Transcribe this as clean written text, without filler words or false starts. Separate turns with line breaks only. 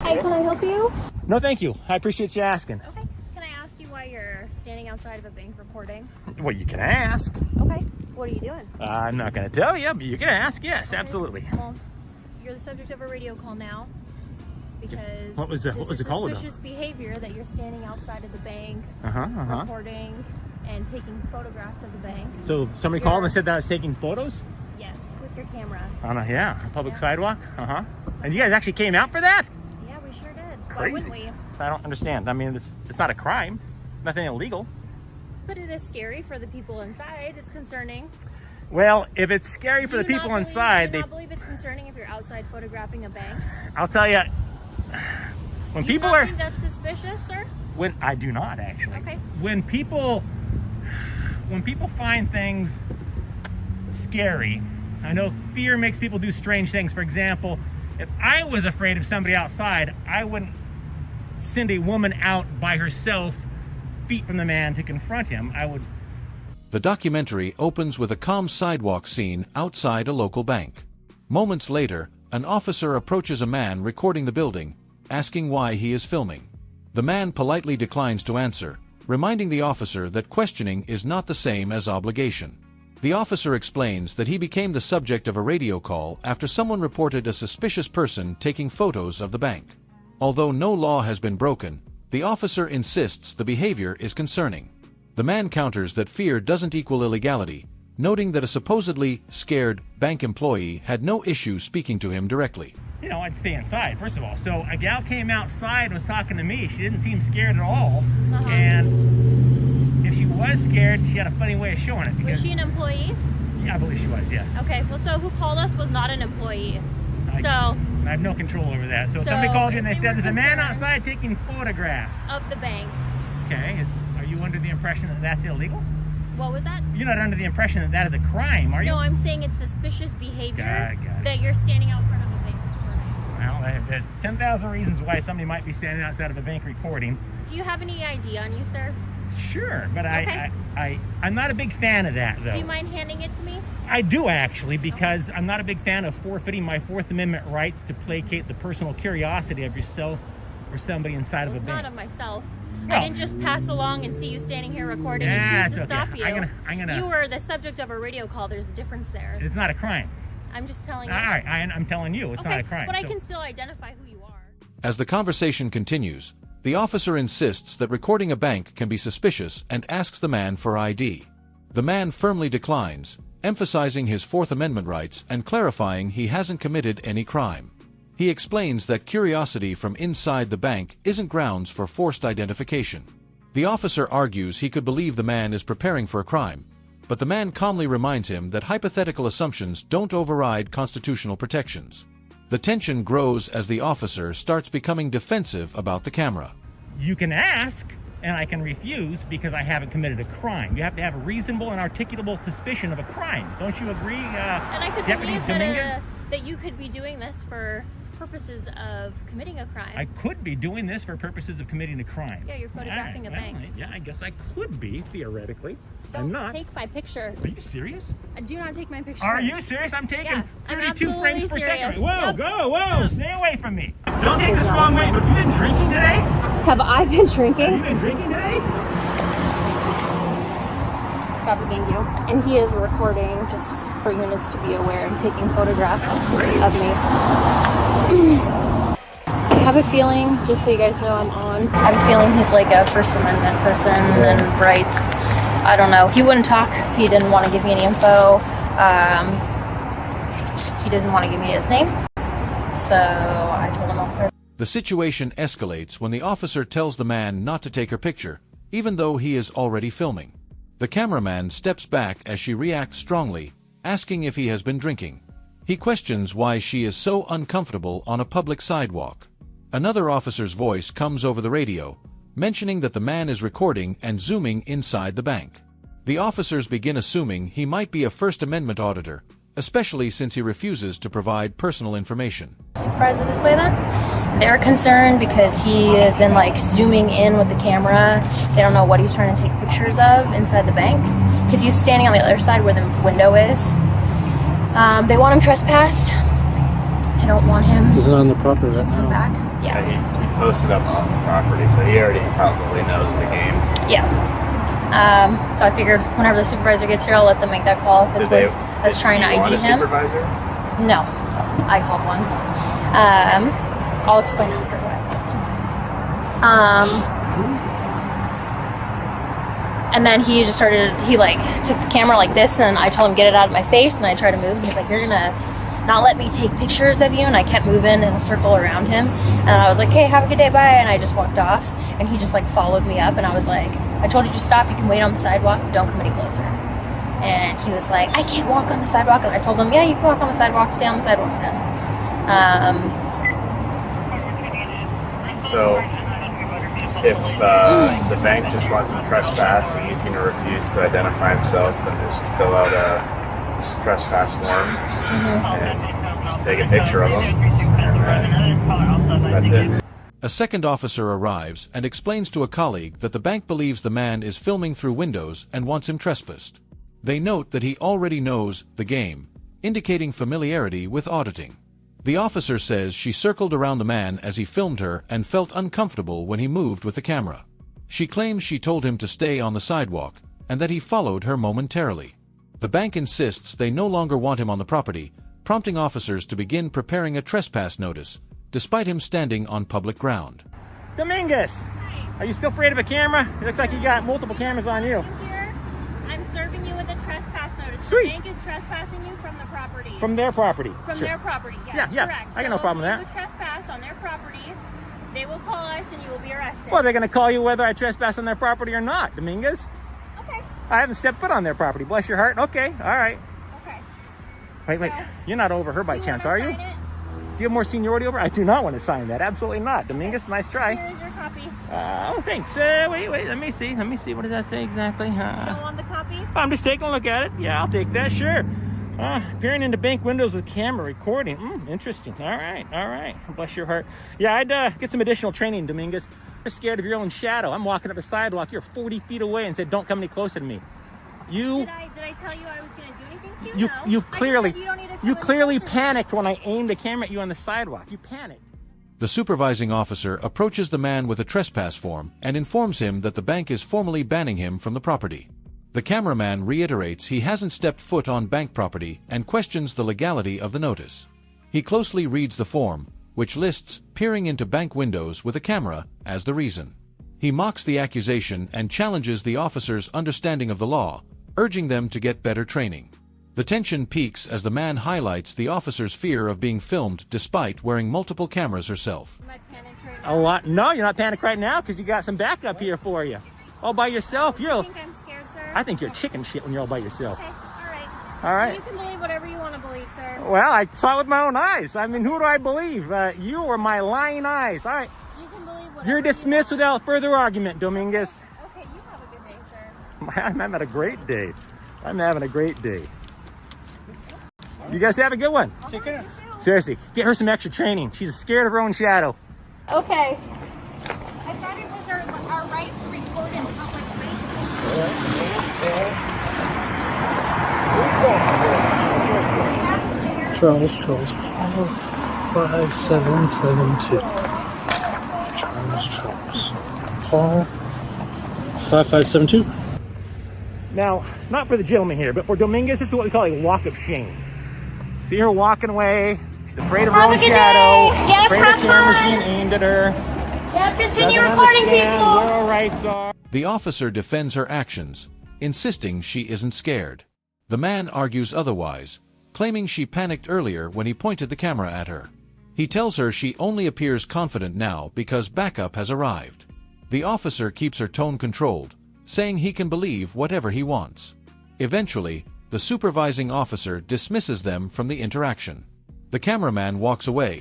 Hi, can I help you?
No, thank you. I appreciate you asking.
Okay. Can I ask you why you're standing outside of a bank recording?
Well, you can ask.
Okay. What are you doing?
I'm not going to tell you, but you can ask. Yes,
Okay.
absolutely.
Well, you're the subject of a radio call now because
What was the call about?
Suspicious behavior that you're standing outside of the bank, recording and taking photographs of the bank.
So somebody called and said that I was taking photos?
Yes, with your camera.
On a public sidewalk. And you guys actually came out for that?
Yeah, we sure did.
Crazy.
Why wouldn't we?
I don't understand. I mean, it's not a crime, nothing illegal.
But it is scary for the people inside. It's concerning.
Well, if it's scary for the people inside,
do you not believe it's concerning if you're outside photographing a bank?
I'll tell you, when
Do you
people
not
are,
think that's suspicious, sir?
when I do not actually.
Okay.
When people find things scary, I know fear makes people do strange things. For example, if I was afraid of somebody outside, I wouldn't send a woman out by herself, feet from the man, to confront him. I would.
The documentary opens with a calm sidewalk scene outside a local bank. Moments later, an officer approaches a man recording the building, asking why he is filming. The man politely declines to answer, reminding the officer that questioning is not the same as obligation. The officer explains that he became the subject of a radio call after someone reported a suspicious person taking photos of the bank. Although no law has been broken, the officer insists the behavior is concerning. The man counters that fear doesn't equal illegality, noting that a supposedly scared bank employee had no issue speaking to him directly.
You know, I'd stay inside, first of all. So a gal came outside and was talking to me. She didn't seem scared at all. And if she was scared, she had a funny way of showing it.
Was she an employee?
Yeah, I believe she was, yes.
Okay, well, so who called us was not an employee.
I have no control over that. So somebody called you and they said, there's a man outside taking photographs.
Of the bank.
Okay, are you under the impression that that's illegal?
What was that?
You're not under the impression that that is a crime, are you?
No, I'm saying it's suspicious behavior
Got it.
that you're standing out front of a bank recording.
Well, there's 10,000 reasons why somebody might be standing outside of a bank recording.
Do you have any ID on you, sir?
Sure, but
Okay.
I'm not a big fan of that, though.
Do you mind handing it to me?
I do, actually, because I'm not a big fan of forfeiting my Fourth Amendment rights to placate the personal curiosity of yourself or somebody inside of a
It's
bank.
not of myself.
No.
I didn't just pass along and see you standing here recording and choose to
it's okay.
stop you.
I'm gonna.
You were the subject of a radio call. There's a difference there.
It's not a crime.
I'm just telling you.
All right, I'm telling you, it's
okay,
not a crime.
but I
So-
can still identify who you are.
As the conversation continues, the officer insists that recording a bank can be suspicious and asks the man for ID. The man firmly declines, emphasizing his Fourth Amendment rights and clarifying he hasn't committed any crime. He explains that curiosity from inside the bank isn't grounds for forced identification. The officer argues he could believe the man is preparing for a crime, but the man calmly reminds him that hypothetical assumptions don't override constitutional protections. The tension grows as the officer starts becoming defensive about the camera.
You can ask, and I can refuse because I haven't committed a crime. You have to have a reasonable and articulable suspicion of a crime. Don't you agree,
And I could
Deputy
believe
Dominguez?
that you could be doing this for purposes of committing a crime.
I could be doing this for purposes of committing a crime.
Yeah, you're photographing a bank.
Yeah, I guess I could be, theoretically.
Don't
I'm not.
take my picture.
Are you serious?
Do not take my picture.
Are you serious? I'm taking
Yeah, I'm
32 frames per
absolutely
second.
serious.
Whoa,
Yep.
go, whoa, stay away from me. Don't take this the wrong way, but have you been drinking today?
Have I been drinking?
Have you been drinking today?
Fabricating you. And he is recording, just for units to be aware, and taking photographs of me. I have a feeling, just so you guys know I'm feeling he's like a First Amendment person and rights. I don't know. He wouldn't talk. He didn't want to give me any info. He didn't want to give me his name. So I told him elsewhere.
The situation escalates when the officer tells the man not to take her picture, even though he is already filming. The cameraman steps back as she reacts strongly, asking if he has been drinking. He questions why she is so uncomfortable on a public sidewalk. Another officer's voice comes over the radio, mentioning that the man is recording and zooming inside the bank. The officers begin assuming he might be a First Amendment auditor, especially since he refuses to provide personal information.
Supervisor this way then? They're concerned because he has been like zooming in with the camera. They don't know what he's trying to take pictures of inside the bank because he's standing on the other side where the window is. They want him trespassed. I don't want him.
He's not on the property right
to come
now.
back. Yeah.
He posted up off the property, so he already probably knows the game.
Yeah. So I figured whenever the supervisor gets here, I'll let them make that call if it's worth us trying to ID
want a
him.
supervisor?
No, I called one. I'll explain after. And then he just started, he like took the camera like this, and I told him get it out of my face, and I tried to move, and he's like, you're gonna not let me take pictures of you, and I kept moving in a circle around him, and I was like, hey, have a good day, bye, and I just walked off, and he just like followed me up, and I was like, I told you to stop, you can wait on the sidewalk, don't come any closer. And he was like, I can't walk on the sidewalk, and I told him, yeah, you can walk on the sidewalk, stay on the sidewalk then.
So if the bank just wants him trespass and he's going to refuse to identify himself and just fill out a trespass form and just take a picture of him, and then that's it.
A second officer arrives and explains to a colleague that the bank believes the man is filming through windows and wants him trespassed. They note that he already knows the game, indicating familiarity with auditing. The officer says she circled around the man as he filmed her and felt uncomfortable when he moved with the camera. She claims she told him to stay on the sidewalk and that he followed her momentarily. The bank insists they no longer want him on the property, prompting officers to begin preparing a trespass notice, despite him standing on public ground.
Dominguez, are you still afraid of a camera? It looks like you got multiple cameras on you.
I'm serving you with a trespass notice.
Sweet.
The bank is trespassing you from the property.
From their property.
From
Sure.
their property, yes,
Yeah,
correct.
I got no problem with
if
that.
you trespass on their property, they will call us and you will be arrested.
Well, they're going to call you whether I trespass on their property or not, Dominguez.
Okay,
I haven't stepped foot on their property. Bless your heart. Okay, all right.
okay.
Wait.
So,
You're not over her by
Do you
chance,
wanna
are you?
sign it?
Do you have more seniority over? I do not want to sign that. Absolutely not. Dominguez, nice try.
Here's your copy. You
Oh, thanks. Wait. Let me see. What does that say exactly?
don't want the copy?
I'm just taking a look at it. Yeah, I'll take that. Sure. Peering into bank windows with camera recording. Interesting. All right. Bless your heart. Yeah, I'd get some additional training, Dominguez. You're scared of your own shadow. I'm walking up the sidewalk. You're 40 feet away and said, don't come any closer to me.
Did I tell you I was going to do anything to you? No.
You
I just
clearly,
said you don't need to come
you
any
clearly
closer.
panicked when I aimed the camera at you on the sidewalk. You panicked.
The supervising officer approaches the man with a trespass form and informs him that the bank is formally banning him from the property. The cameraman reiterates he hasn't stepped foot on bank property and questions the legality of the notice. He closely reads the form, which lists peering into bank windows with a camera as the reason. He mocks the accusation and challenges the officer's understanding of the law, urging them to get better training. The tension peaks as the man highlights the officer's fear of being filmed despite wearing multiple cameras herself.
Am I panicked right
A
now?
lot. No, you're not panicked right now because you got some backup here for you. All by yourself.
You think I'm scared, sir?
I think you're chicken shit when you're all by yourself.
Okay, all right.
All right.
You can believe whatever you want to believe, sir.
Well, I saw it with my own eyes. I mean, who do I believe? You or my lying eyes? All right.
You can believe whatever
You're
you
dismissed
want.
without further argument, Dominguez.
Okay, you have a good day, sir.
I'm having a great day. I'm having a great day. You guys have a good one.
Take care.
Seriously, get her some extra training. She's scared of her own shadow.
Okay.
I thought it was our right to record in public places.
Charles, Paul, 5772. Charles, Paul, 5572.
Now, not for the gentleman here, but for Dominguez, this is what we call a walk of shame. See her walking away. She's afraid of her
Have a
own
good
shadow.
day. Get
Afraid the
press
camera's
on.
being aimed at her.
Yeah, continue
Doesn't
recording,
understand
people.
where her rights are.
The officer defends her actions, insisting she isn't scared. The man argues otherwise, claiming she panicked earlier when he pointed the camera at her. He tells her she only appears confident now because backup has arrived. The officer keeps her tone controlled, saying he can believe whatever he wants. Eventually, the supervising officer dismisses them from the interaction. The cameraman walks away,